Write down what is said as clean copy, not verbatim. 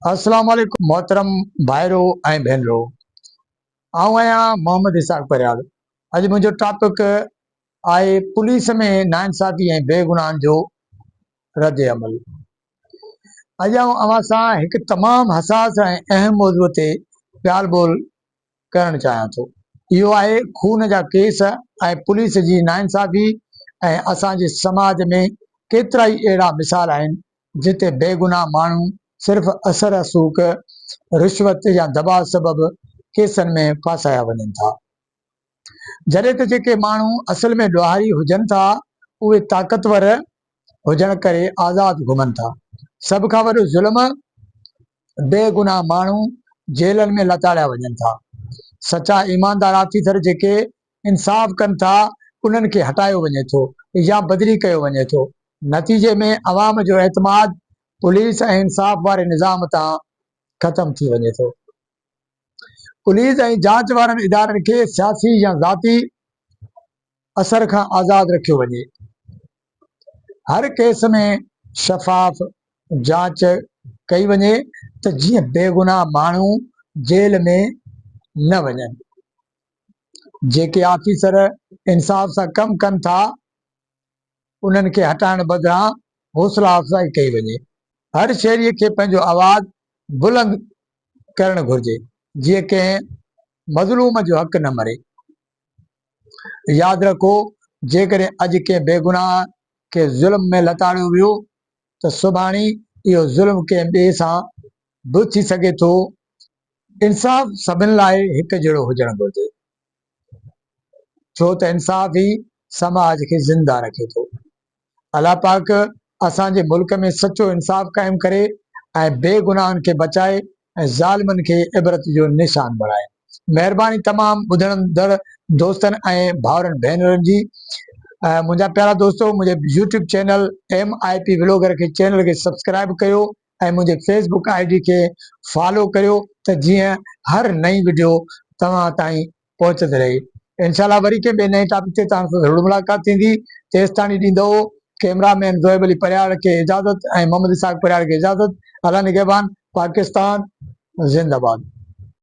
अस्सलाम वालेकुम मोहतरम भाइरो ऐं भेनरो। आऊं आहियां मोहम्मद इसाक परियाल। अॼु मुंहिंजो टॉपिक आहे पुलिस में नाइंसाफ़ी ऐं बेगुनाहनि जो रद्द अमल। अॼु आऊं अव्हां सां हिकु तमामु हसास ऐं अहम मौज़ूअ ते ॻाल्हि ॿोल करणु चाहियां थो। इहो आहे खून जा केस ऐं पुलिस जी नाइंसाफ़ी ऐं असांजे समाज में केतिरा ई अहिड़ा मिसाल आहिनि जिते बेगुनाह माण्हू सिर्फ़ असर रसूख़ रिश्वत या दबाव सबबि केसनि में फासाया वञनि था, जॾहिं त जेके माण्हू असल में ॾोहारी हुजनि था उहे ताक़तवर हुजण करे आज़ाद घुमनि था। सभ खां वॾो ज़ुल्म बेगुनाह माण्हू जेलनि में लताड़िया वञनि था। सचा ईमानदार ऑफिसर जेके इंसाफ़ कनि था उन्हनि खे हटायो वञे थो या बदिली कयो वञे थो। नतीजे में अवाम जो एतमाद पुलिस ऐं इंसाफ़ वारे निज़ाम तां ख़तम थी वञे थो। पुलिस ऐं जांच वारनि इदारनि खे सियासी या ज़ाती असर खां आज़ाद रखियो वञे। हर केस में शफ़ाफ़ जांच कई वञे त जीअं बेगुनाह माण्हू जेल में न वञनि। जेके ऑफिसर इंसाफ़ सां कमु कनि था उन्हनि खे हटाइण बदिरां हौसला अफ़ज़ाई कई वञे। हर शहरीअ खे पंहिंजो आवाज़ बुलंद करणु घुर्जे जीअं कंहिं मज़लूम जो हक़ न मरे। यादि रखो, जेकॾहिं अॼु कंहिं बेगुनाह खे ज़ुल्म में लताड़ियो वियो त सुभाणे इहो ज़ुल्म कंहिं ॿिए सां बि थी सघे थो। इंसाफ़ सभिनि लाइ हिकु जहिड़ो हुजणु घुर्जे, छो त इंसाफ़ ई समाज खे ज़िंदा रखे थो। अल्लाह पाक असांजे मुल्क में सचो इंसाफ़ क़ाइमु करे ऐं बेगुनाहनि खे बचाए ऐं ज़ालिमनि खे इबरत जो निशान बणाए। महिरबानी तमामु ॿुधंदड़ दोस्तनि ऐं भाउरनि भेनरुनि जी। मुंहिंजा प्यारा दोस्तो, मुंहिंजे यूट्यूब चैनल MIP व्लॉगर खे चैनल खे सब्सक्राइब कयो ऐं मुंहिंजे फेसबुक ID खे फॉलो करियो त जीअं हर नई वीडियो तव्हां ताईं पहुचंदी रहे। इंशाल्लाह वरी कंहिं ॿिए नए टॉपिक ते तव्हां सां ज़रूरु मुलाक़ात थींदी। तेसिताईं ॾींदो कैमरामैन ज़ोएब अली परियार खे इजाज़त ऐं मोहम्मद इसाक परियार खे इजाज़त। अल्लाह निगहबान। पाकिस्तान ज़िंदाबाद।